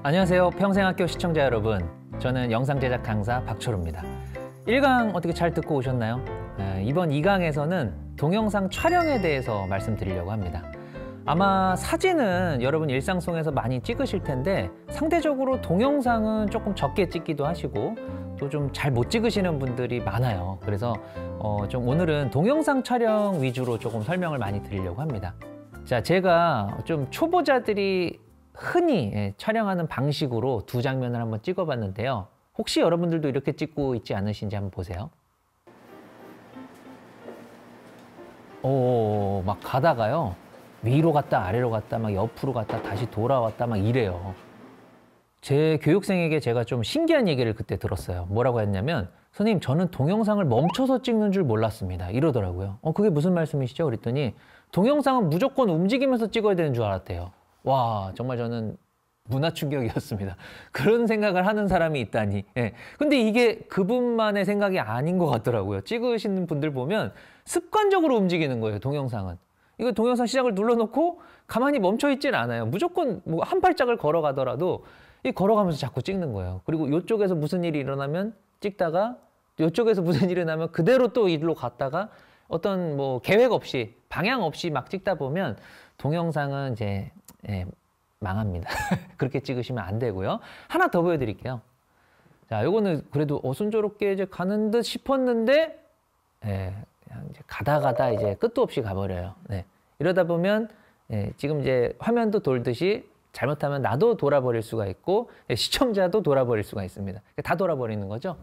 안녕하세요. 평생학교 시청자 여러분. 저는 영상제작 강사 박철우입니다. 1강 어떻게 잘 듣고 오셨나요? 이번 2강에서는 동영상 촬영에 대해서 말씀드리려고 합니다. 아마 사진은 여러분 일상 속에서 많이 찍으실 텐데 상대적으로 동영상은 조금 적게 찍기도 하시고 또 좀 잘 못 찍으시는 분들이 많아요. 그래서 좀 오늘은 동영상 촬영 위주로 조금 설명을 많이 드리려고 합니다. 자, 제가 좀 초보자들이 흔히 촬영하는 방식으로 두 장면을 한번 찍어봤는데요. 혹시 여러분들도 이렇게 찍고 있지 않으신지 한번 보세요. 막 가다가요. 위로 갔다 아래로 갔다 막 옆으로 갔다 다시 돌아왔다 막 이래요. 제 교육생에게 제가 좀 신기한 얘기를 그때 들었어요. 뭐라고 했냐면 선생님 저는 동영상을 멈춰서 찍는 줄 몰랐습니다. 이러더라고요. 그게 무슨 말씀이시죠? 그랬더니 동영상은 무조건 움직이면서 찍어야 되는 줄 알았대요. 와, 정말 저는 문화 충격이었습니다. 그런 생각을 하는 사람이 있다니. 예. 근데 이게 그분만의 생각이 아닌 것 같더라고요. 찍으시는 분들 보면 습관적으로 움직이는 거예요, 동영상은. 이거 동영상 시작을 눌러놓고 가만히 멈춰 있진 않아요. 무조건 뭐 한 발짝을 걸어가더라도 이 걸어가면서 자꾸 찍는 거예요. 그리고 이쪽에서 무슨 일이 일어나면 찍다가 이쪽에서 무슨 일이 나면 그대로 또 일로 갔다가 어떤 뭐 계획 없이 방향 없이 막 찍다 보면 동영상은 이제 망합니다. 그렇게 찍으시면 안 되고요. 하나 더 보여드릴게요. 자, 요거는 그래도 순조롭게 이제 가는 듯 싶었는데, 그냥 이제 가다 이제 끝도 없이 가버려요. 네. 이러다 보면, 지금 이제 화면도 돌듯이 잘못하면 나도 돌아버릴 수가 있고, 시청자도 돌아버릴 수가 있습니다. 다 돌아버리는 거죠.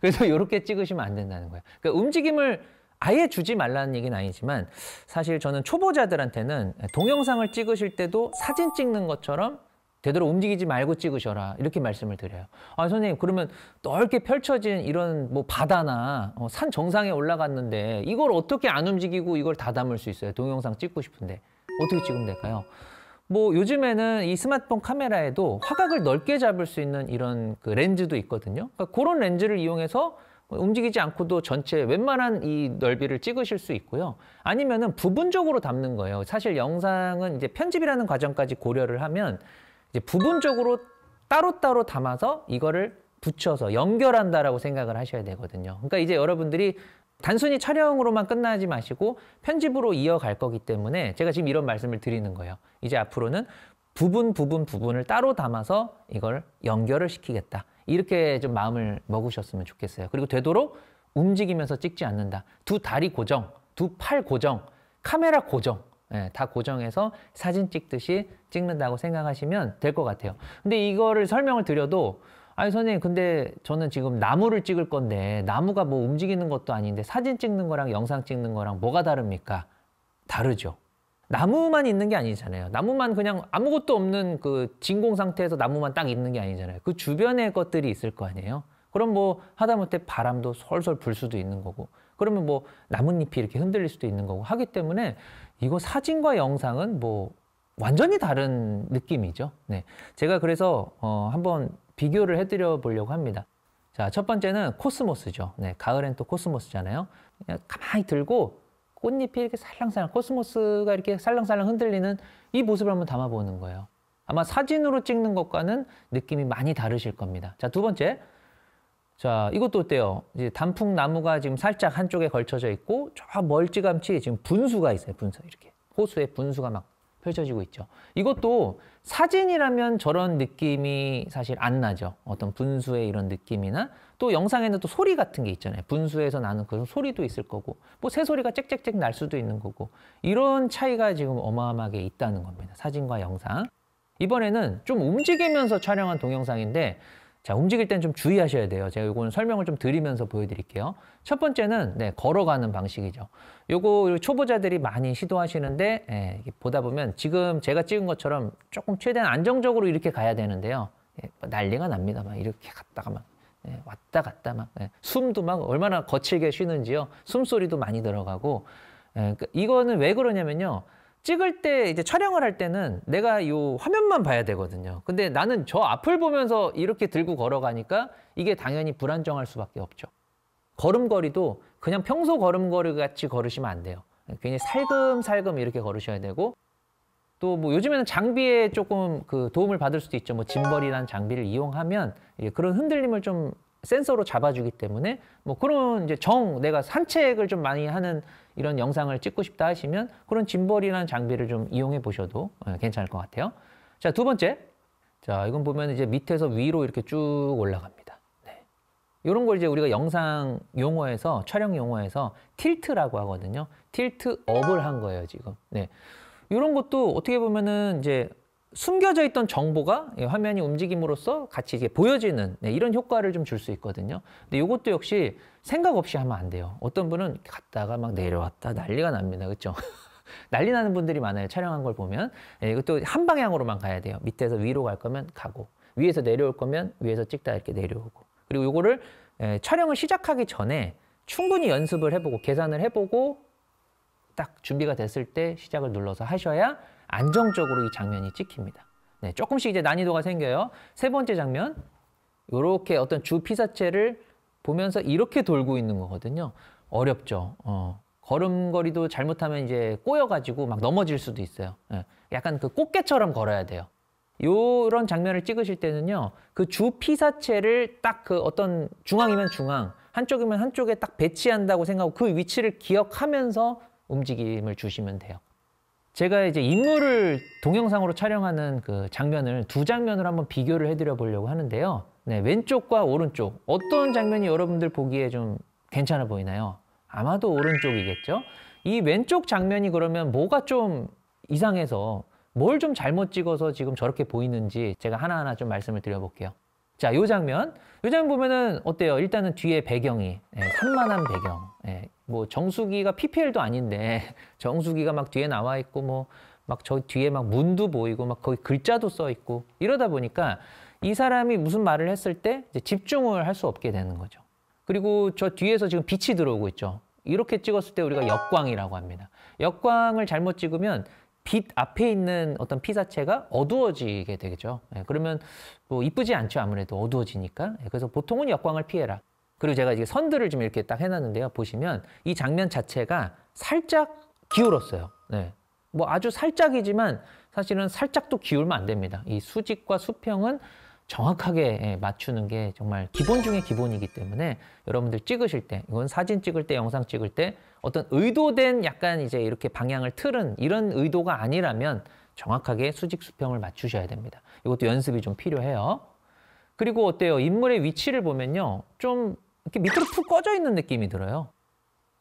그래서 이렇게 찍으시면 안 된다는 거예요. 그러니까 움직임을 아예 주지 말라는 얘기는 아니지만 사실 저는 초보자들한테는 동영상을 찍으실 때도 사진 찍는 것처럼 되도록 움직이지 말고 찍으셔라 이렇게 말씀을 드려요. 선생님 그러면 넓게 펼쳐진 이런 뭐 바다나 산 정상에 올라갔는데 이걸 어떻게 안 움직이고 이걸 다 담을 수 있어요? 동영상 찍고 싶은데 어떻게 찍으면 될까요? 뭐 요즘에는 이 스마트폰 카메라에도 화각을 넓게 잡을 수 있는 이런 그 렌즈도 있거든요. 그러니까 그런 렌즈를 이용해서 움직이지 않고도 전체 웬만한 이 넓이를 찍으실 수 있고요. 아니면은 부분적으로 담는 거예요. 사실 영상은 이제 편집이라는 과정까지 고려를 하면 이제 부분적으로 따로따로 담아서 이거를 붙여서 연결한다라고 생각을 하셔야 되거든요. 그러니까 이제 여러분들이 단순히 촬영으로만 끝나지 마시고 편집으로 이어갈 거기 때문에 제가 지금 이런 말씀을 드리는 거예요. 이제 앞으로는 부분을 따로 담아서 이걸 연결을 시키겠다. 이렇게 좀 마음을 먹으셨으면 좋겠어요. 그리고 되도록 움직이면서 찍지 않는다. 두 다리 고정, 두 팔 고정, 카메라 고정. 다 고정해서 사진 찍듯이 찍는다고 생각하시면 될 것 같아요. 근데 이거를 설명을 드려도 아니 선생님 근데 저는 지금 나무를 찍을 건데 나무가 뭐 움직이는 것도 아닌데 사진 찍는 거랑 영상 찍는 거랑 뭐가 다릅니까? 다르죠. 나무만 있는 게 아니잖아요. 나무만 그냥 아무것도 없는 그 진공 상태에서 나무만 딱 있는 게 아니잖아요. 그 주변에 것들이 있을 거 아니에요. 그럼 뭐 하다못해 바람도 솔솔 불 수도 있는 거고 그러면 뭐 나뭇잎이 이렇게 흔들릴 수도 있는 거고 하기 때문에 이거 사진과 영상은 뭐 완전히 다른 느낌이죠. 네, 제가 그래서 한번 비교를 해드려 보려고 합니다. 자, 첫 번째는 코스모스죠. 네, 가을엔 또 코스모스잖아요. 그냥 가만히 들고 꽃잎이 이렇게 살랑살랑 코스모스가 이렇게 살랑살랑 흔들리는 이 모습을 한번 담아보는 거예요. 아마 사진으로 찍는 것과는 느낌이 많이 다르실 겁니다. 자, 두 번째. 자, 이것도 어때요? 이제 단풍나무가 지금 살짝 한쪽에 걸쳐져 있고 저 멀찌감치 지금 분수가 있어요. 분수 이렇게 호수에 분수가 막 펼쳐지고 있죠. 이것도 사진이라면 저런 느낌이 사실 안 나죠. 어떤 분수의 이런 느낌이나 또 영상에는 또 소리 같은 게 있잖아요. 분수에서 나는 그런 소리도 있을 거고 뭐 새소리가 짹짹짹 날 수도 있는 거고 이런 차이가 지금 어마어마하게 있다는 겁니다. 사진과 영상. 이번에는 좀 움직이면서 촬영한 동영상인데 자, 움직일 땐 좀 주의하셔야 돼요. 제가 이거는 설명을 좀 드리면서 보여드릴게요. 첫 번째는 걸어가는 방식이죠. 요거 초보자들이 많이 시도하시는데 보다 보면 지금 제가 찍은 것처럼 조금 최대한 안정적으로 이렇게 가야 되는데요. 난리가 납니다. 막 이렇게 갔다가 막 왔다 갔다 막 숨도 막 얼마나 거칠게 쉬는지요. 숨소리도 많이 들어가고 그러니까 이거는 왜 그러냐면요. 찍을 때 이제 촬영을 할 때는 내가 요 화면만 봐야 되거든요. 근데 나는 저 앞을 보면서 이렇게 들고 걸어가니까 이게 당연히 불안정할 수밖에 없죠. 걸음걸이도 그냥 평소 걸음걸이 같이 걸으시면 안 돼요. 굉장히 살금살금 이렇게 걸으셔야 되고 또 뭐 요즘에는 장비에 조금 그 도움을 받을 수도 있죠. 뭐 짐벌이라는 장비를 이용하면 그런 흔들림을 좀 센서로 잡아주기 때문에 뭐 그런 이제 내가 산책을 좀 많이 하는 이런 영상을 찍고 싶다 하시면 그런 짐벌이라는 장비를 좀 이용해 보셔도 괜찮을 것 같아요. 자, 두 번째. 자, 이건 보면 이제 밑에서 위로 이렇게 쭉 올라갑니다. 네. 이런 걸 이제 우리가 영상 용어에서, 촬영 용어에서 틸트라고 하거든요. 틸트 업을 한 거예요, 지금. 네. 이런 것도 어떻게 보면은 이제 숨겨져 있던 정보가 화면이 움직임으로써 같이 이제 보여지는 이런 효과를 좀 줄 수 있거든요. 근데 이것도 역시 생각 없이 하면 안 돼요. 어떤 분은 갔다가 막 내려왔다 난리가 납니다. 그렇죠? 난리 나는 분들이 많아요. 촬영한 걸 보면. 이것도 한 방향으로만 가야 돼요. 밑에서 위로 갈 거면 가고, 위에서 내려올 거면 위에서 찍다 이렇게 내려오고. 그리고 이거를 촬영을 시작하기 전에 충분히 연습을 해보고 계산을 해보고 딱 준비가 됐을 때 시작을 눌러서 하셔야 안정적으로 이 장면이 찍힙니다. 네, 조금씩 이제 난이도가 생겨요. 세 번째 장면, 이렇게 어떤 주 피사체를 보면서 이렇게 돌고 있는 거거든요. 어렵죠. 걸음걸이도 잘못하면 이제 꼬여가지고 막 넘어질 수도 있어요. 예, 약간 그 꽃게처럼 걸어야 돼요. 이런 장면을 찍으실 때는요, 그 주 피사체를 딱 그 어떤 중앙이면 중앙, 한쪽이면 한쪽에 딱 배치한다고 생각하고 그 위치를 기억하면서 움직임을 주시면 돼요. 제가 이제 인물을 동영상으로 촬영하는 그 장면을 두 장면을 한번 비교를 해드려 보려고 하는데요. 네, 왼쪽과 오른쪽 어떤 장면이 여러분들 보기에 좀 괜찮아 보이나요? 아마도 오른쪽이겠죠? 이 왼쪽 장면이 그러면 뭐가 좀 이상해서 뭘 좀 잘못 찍어서 지금 저렇게 보이는지 제가 하나하나 좀 말씀을 드려볼게요. 자, 요 장면 보면은 어때요? 일단은 뒤에 배경이 산만한 배경. 뭐 정수기가 PPL도 아닌데 정수기가 막 뒤에 나와 있고 뭐 막 저 뒤에 막 문도 보이고 막 거기 글자도 써 있고 이러다 보니까 이 사람이 무슨 말을 했을 때 이제 집중을 할 수 없게 되는 거죠. 그리고 저 뒤에서 지금 빛이 들어오고 있죠. 이렇게 찍었을 때 우리가 역광이라고 합니다. 역광을 잘못 찍으면 빛 앞에 있는 어떤 피사체가 어두워지게 되겠죠. 그러면 뭐 이쁘지 않죠. 아무래도 어두워지니까. 그래서 보통은 역광을 피해라. 그리고 제가 이제 선들을 좀 이렇게 딱 해놨는데요. 보시면 이 장면 자체가 살짝 기울었어요. 네. 뭐 아주 살짝이지만 사실은 살짝 또 기울면 안 됩니다. 이 수직과 수평은 정확하게 맞추는 게 정말 기본 중에 기본이기 때문에 여러분들 찍으실 때, 이건 사진 찍을 때, 영상 찍을 때 어떤 의도된 약간 이제 이렇게 방향을 틀은 이런 의도가 아니라면 정확하게 수직 수평을 맞추셔야 됩니다. 이것도 연습이 좀 필요해요. 그리고 어때요? 인물의 위치를 보면요. 좀 이렇게 밑으로 푹 꺼져 있는 느낌이 들어요.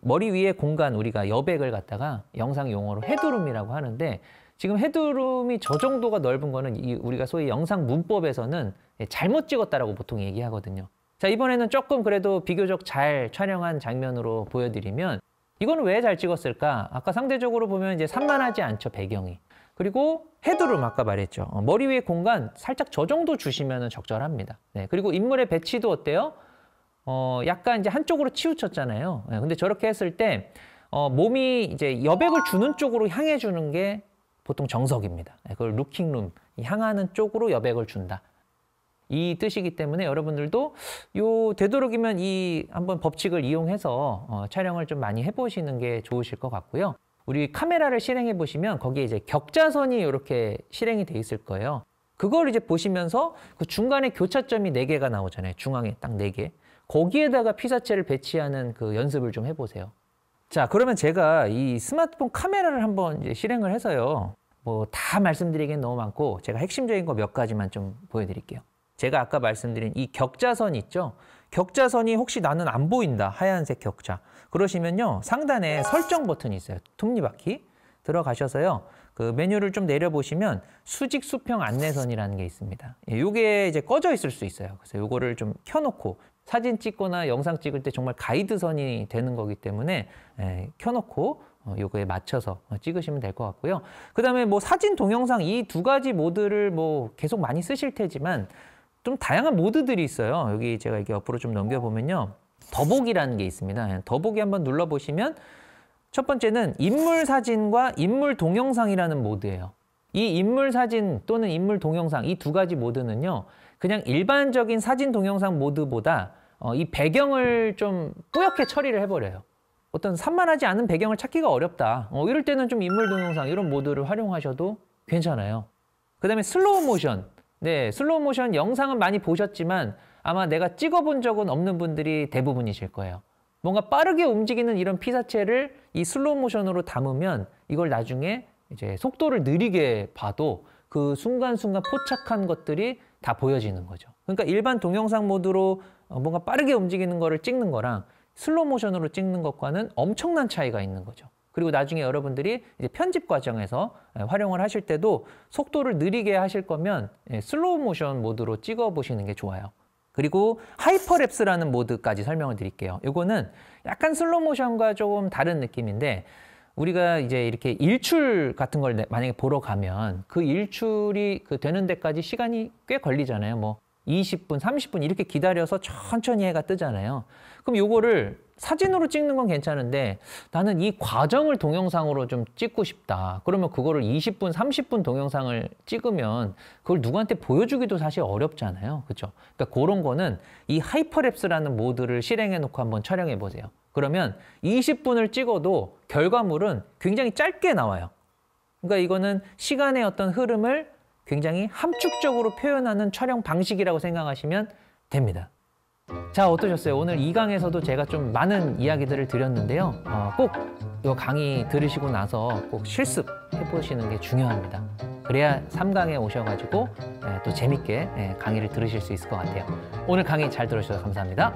머리 위에 공간, 우리가 여백을 갖다가 영상 용어로 헤드룸이라고 하는데 지금 헤드룸이 저 정도가 넓은 거는 우리가 소위 영상 문법에서는 잘못 찍었다라고 보통 얘기하거든요. 자, 이번에는 조금 그래도 비교적 잘 촬영한 장면으로 보여드리면 이거는 왜 잘 찍었을까? 아까 상대적으로 보면 이제 산만하지 않죠, 배경이. 그리고 헤드룸 아까 말했죠. 머리 위에 공간 살짝 저 정도 주시면 적절합니다. 네, 그리고 인물의 배치도 어때요? 약간 이제 한쪽으로 치우쳤잖아요. 네, 근데 저렇게 했을 때 몸이 이제 여백을 주는 쪽으로 향해 주는 게 보통 정석입니다. 그걸 루킹룸, 향하는 쪽으로 여백을 준다. 이 뜻이기 때문에 여러분들도 되도록이면 이 한번 법칙을 이용해서 촬영을 좀 많이 해보시는 게 좋으실 것 같고요. 우리 카메라를 실행해 보시면 거기에 이제 격자선이 이렇게 실행이 돼 있을 거예요. 그걸 이제 보시면서 그 중간에 교차점이 4개가 나오잖아요. 중앙에 딱 4개. 거기에다가 피사체를 배치하는 그 연습을 좀 해보세요. 자, 그러면 제가 이 스마트폰 카메라를 한번 이제 실행을 해서요. 뭐 다 말씀드리기엔 너무 많고 제가 핵심적인 거 몇 가지만 좀 보여드릴게요. 제가 아까 말씀드린 이 격자선 있죠? 격자선이 혹시 나는 안 보인다. 하얀색 격자. 그러시면요. 상단에 설정 버튼이 있어요. 톱니바퀴. 들어가셔서요. 그 메뉴를 좀 내려보시면 수직 수평 안내선이라는 게 있습니다. 이게 이제 꺼져 있을 수 있어요. 그래서 이거를 좀 켜놓고 사진 찍거나 영상 찍을 때 정말 가이드선이 되는 거기 때문에 켜놓고 요거에 맞춰서 찍으시면 될 것 같고요. 그 다음에 뭐 사진, 동영상 이 두 가지 모드를 뭐 계속 많이 쓰실 테지만 좀 다양한 모드들이 있어요. 여기 제가 이렇게 옆으로 좀 넘겨보면요. 더보기라는 게 있습니다. 더보기 한번 눌러보시면 첫 번째는 인물 사진과 인물 동영상이라는 모드예요. 이 인물 사진 또는 인물 동영상 이 두 가지 모드는요. 그냥 일반적인 사진 동영상 모드보다 이 배경을 좀 뿌옇게 처리를 해버려요. 어떤 산만하지 않은 배경을 찾기가 어렵다. 이럴 때는 좀 인물 동영상 이런 모드를 활용하셔도 괜찮아요. 그다음에 슬로우 모션. 네, 슬로우 모션 영상은 많이 보셨지만 아마 내가 찍어본 적은 없는 분들이 대부분이실 거예요. 뭔가 빠르게 움직이는 이런 피사체를 이 슬로우 모션으로 담으면 이걸 나중에 이제 속도를 느리게 봐도 그 순간순간 포착한 것들이 다 보여지는 거죠. 그러니까 일반 동영상 모드로 뭔가 빠르게 움직이는 거를 찍는 거랑 슬로우 모션으로 찍는 것과는 엄청난 차이가 있는 거죠. 그리고 나중에 여러분들이 이제 편집 과정에서 활용을 하실 때도 속도를 느리게 하실 거면 슬로우 모션 모드로 찍어 보시는 게 좋아요. 그리고 하이퍼랩스라는 모드까지 설명을 드릴게요. 이거는 약간 슬로우 모션과 조금 다른 느낌인데 우리가 이제 이렇게 일출 같은 걸 만약에 보러 가면 그 일출이 되는 데까지 시간이 꽤 걸리잖아요. 뭐 20분, 30분 이렇게 기다려서 천천히 해가 뜨잖아요. 그럼 요거를 사진으로 찍는 건 괜찮은데 나는 이 과정을 동영상으로 좀 찍고 싶다. 그러면 그거를 20분, 30분 동영상을 찍으면 그걸 누구한테 보여주기도 사실 어렵잖아요. 그렇죠? 그러니까 그런 거는 이 하이퍼랩스라는 모드를 실행해 놓고 한번 촬영해 보세요. 그러면 20분을 찍어도 결과물은 굉장히 짧게 나와요. 그러니까 이거는 시간의 어떤 흐름을 굉장히 함축적으로 표현하는 촬영 방식이라고 생각하시면 됩니다. 자, 어떠셨어요? 오늘 2강에서도 제가 좀 많은 이야기들을 드렸는데요. 꼭 이 강의 들으시고 나서 꼭 실습해 보시는 게 중요합니다. 그래야 3강에 오셔가지고 또 재밌게 강의를 들으실 수 있을 것 같아요. 오늘 강의 잘 들어주셔서 감사합니다.